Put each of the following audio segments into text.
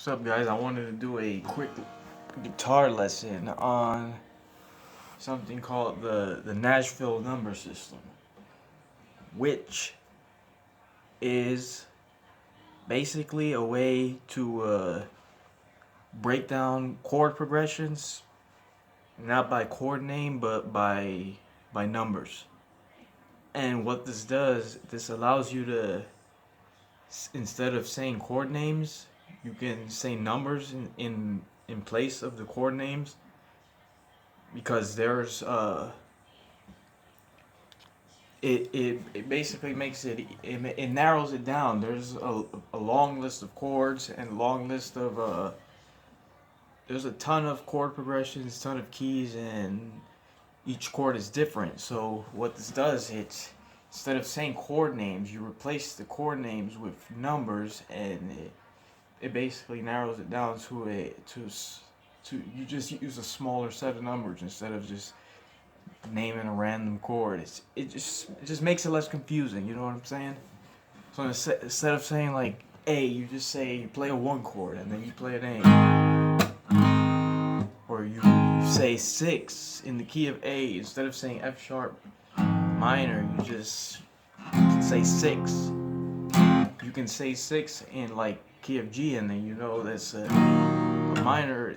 What's up, guys? I wanted to do a quick guitar lesson on something called the Nashville number system, which is basically a way to break down chord progressions, not by chord name, but by numbers. And what this does, this allows you to, instead of saying chord names, you can say numbers in place of the chord names, because there's it basically makes it narrows it down. There's a long list of chords and a long list of there's a ton of chord progressions, ton of keys, and each chord is different. So what this does, it's, instead of saying chord names, you replace the chord names with numbers, and it basically narrows it down to you just use a smaller set of numbers instead of just naming a random chord. It just makes it less confusing. You know what I'm saying? So instead of saying like A, you just say you play a 1 chord and then you play an A, or you say 6 in the key of A instead of saying F sharp minor. You just say 6. You can say 6 in like key of G, and then you know that's a minor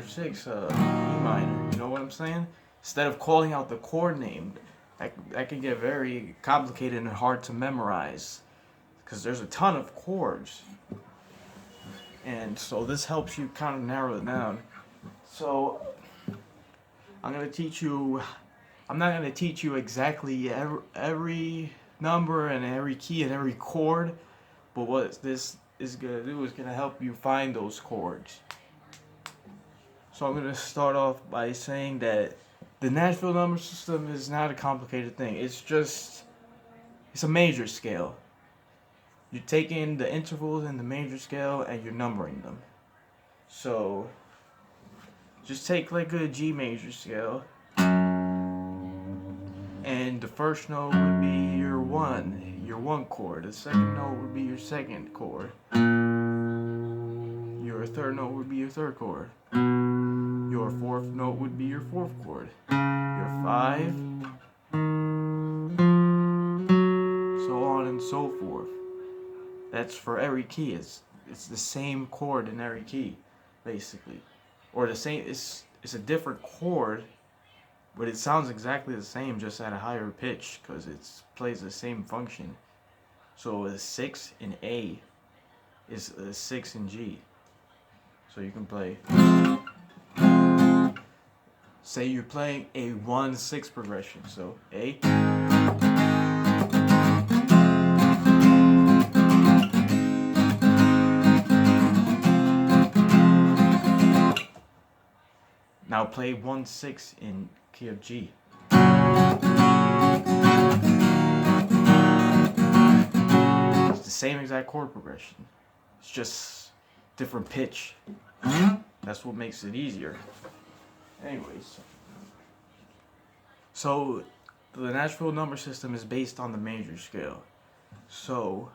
6, E minor. You know what I'm saying? Instead of calling out the chord name, that can get very complicated and hard to memorize, because there's a ton of chords. And so this helps you kind of narrow it down. So I'm not going to teach you exactly every number and every key and every chord, but what this is going to do is going to help you find those chords. So I'm going to start off by saying that the Nashville number system is not a complicated thing. It's a major scale. You're taking the intervals in the major scale and you're numbering them. So just take like a G major scale, and the first note would be your one chord. The second note would be your second chord. Your third note would be your third chord. Your fourth note would be your fourth chord. Your 5, so on and so forth. That's for every key. It's the same chord in every key, basically, or the same. It's a different chord, but it sounds exactly the same, just at a higher pitch, because it plays the same function. So a 6 in A is a 6 in G. So you can play. Say you're playing a 1-6 progression. So A. Now play 1-6 in key of G. It's the same exact chord progression. It's just different pitch. That's what makes it easier. Anyways, so the Nashville number system is based on the major scale. So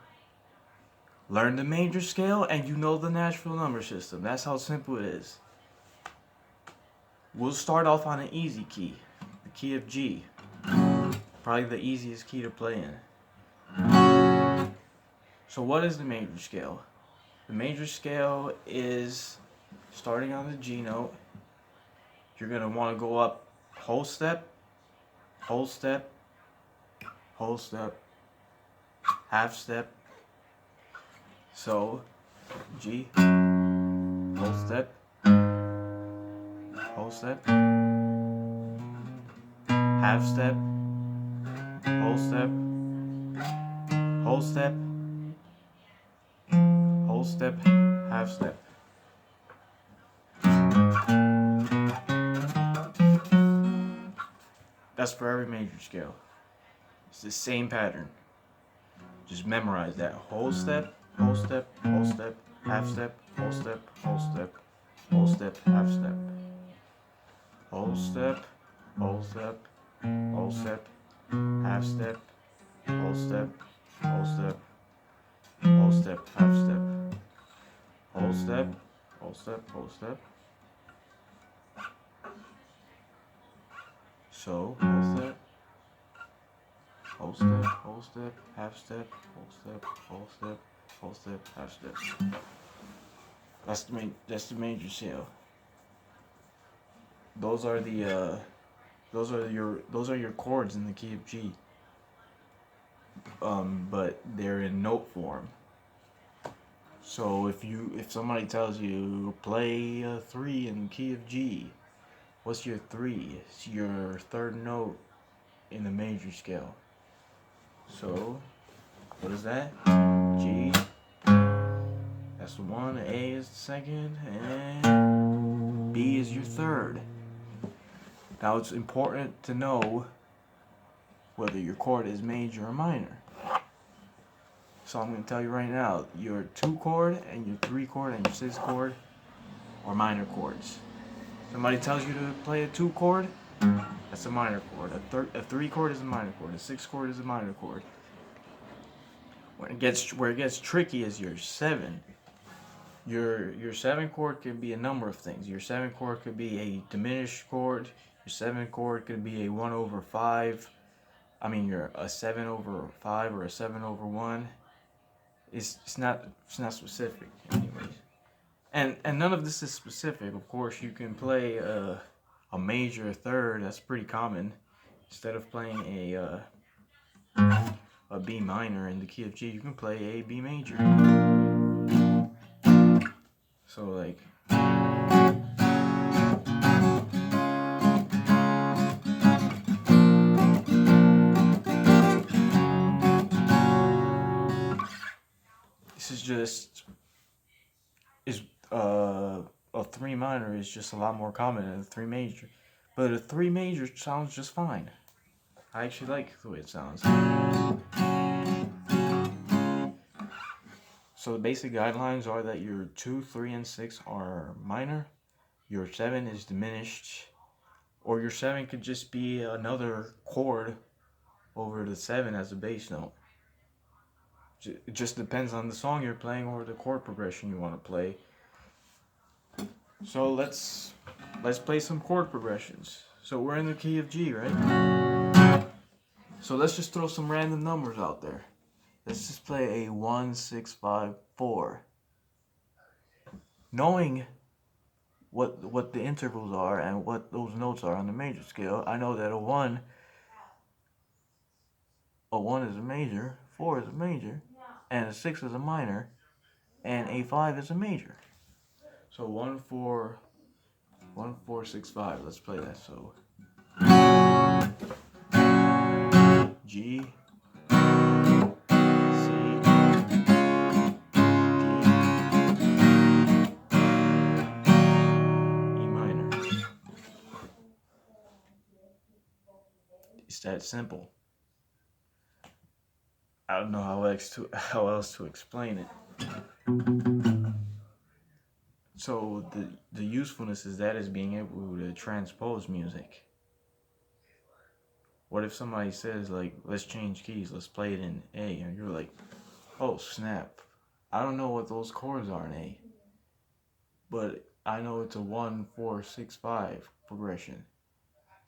learn the major scale and you know the Nashville number system. That's how simple it is. We'll start off on an easy key, the key of G. Probably the easiest key to play in. So what is the major scale? The major scale is starting on the G note. You're going to want to go up whole step, whole step, whole step, half step. So G, whole step, whole step, half step, whole step, whole step, whole step, half step. That's for every major scale. It's the same pattern. Just memorize that. Whole step, whole step, whole step, half step, whole step, whole step, whole step, half step. Whole step, whole step, whole step, half step, whole step, whole step, whole step, half step. Whole whole step, whole step, whole step. So, whole step, whole step, whole step, half step, whole step, whole step, whole step, half step. That's the major scale. Those are the those are your chords in the key of G. But they're in note form. So if somebody tells you play a 3 in the key of G, what's your 3? It's your third note in the major scale. So what is that? G. That's the one. A is the second, and B is your third. Now it's important to know whether your chord is major or minor. So I'm going to tell you right now, your 2 chord and your 3 chord and your 6 chord are minor chords. Somebody tells you to play a 2 chord, that's a minor chord. A 3 chord is a minor chord. A 6 chord is a minor chord. Where it gets tricky is your 7. Your 7 chord could be a number of things. Your 7 chord could be a diminished chord. Your 7 chord could be a 1 over 5. You're a 7 over 5 or a 7 over 1. It's not specific, anyways. And none of this is specific. Of course, you can play a major third. That's pretty common. Instead of playing a B minor in the key of G, you can play a B major. So like. This is just a 3 minor is just a lot more common than a 3 major, but a 3 major sounds just fine. I actually like the way it sounds. So the basic guidelines are that your 2, 3, and 6 are minor, your 7 is diminished, or your 7 could just be another chord over the 7 as a bass note. It just depends on the song you're playing or the chord progression you want to play. So let's play some chord progressions. So we're in the key of G, right? So let's just throw some random numbers out there. Let's just play a 1, 6, 5, 4. Knowing what the intervals are and what those notes are on the major scale, I know that a 1 is a major, 4 is a major, and a 6 is a minor, and a 5 is a major. So 1, 4, 1, 4, 6, 5. Let's play that. So G, C, D, E minor. It's that simple. I don't know how else to explain it. So the usefulness is being able to transpose music. What if somebody says like, let's change keys, let's play it in A, and you're like, oh snap, I don't know what those chords are in A, but I know it's a 1, 4, 6, 5 progression,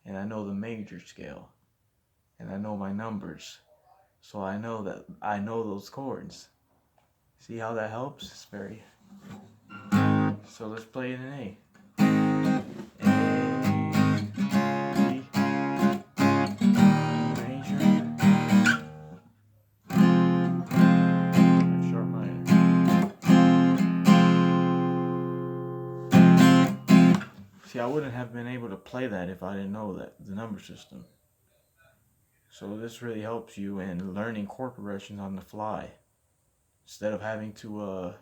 and I know the major scale, and I know my numbers. So I know those chords. See how that helps? It's very. So let's play it in A. A, G, major, F sharp minor. See, I wouldn't have been able to play that if I didn't know the number system. So this really helps you in learning chord progressions on the fly, instead of having to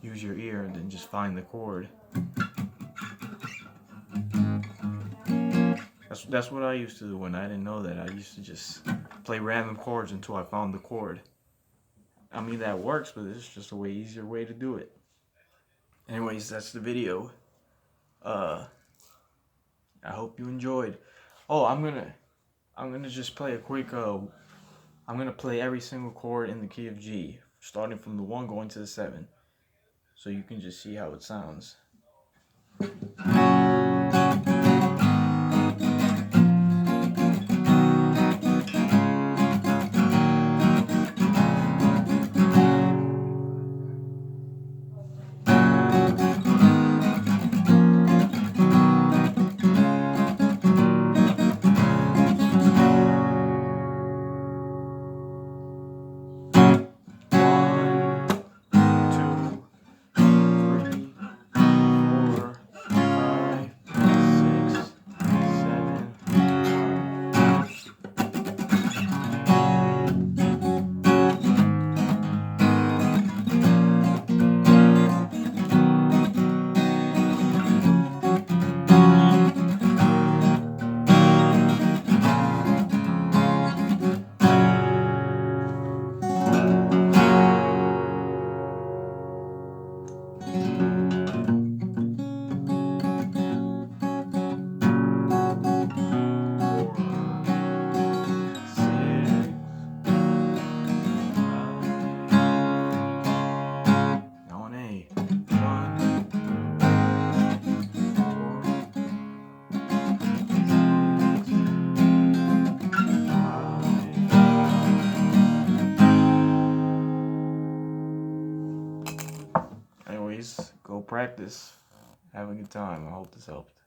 use your ear and then just find the chord. That's what I used to do when I didn't know that. I used to just play random chords until I found the chord. I mean, that works, but it's just a way easier way to do it. Anyways, that's the video. I hope you enjoyed. Oh, I'm gonna just play a quick I'm gonna play every single chord in the key of G, starting from the 1 going to the 7. So you can just see how it sounds. Anyways, go practice. Have a good time. I hope this helped.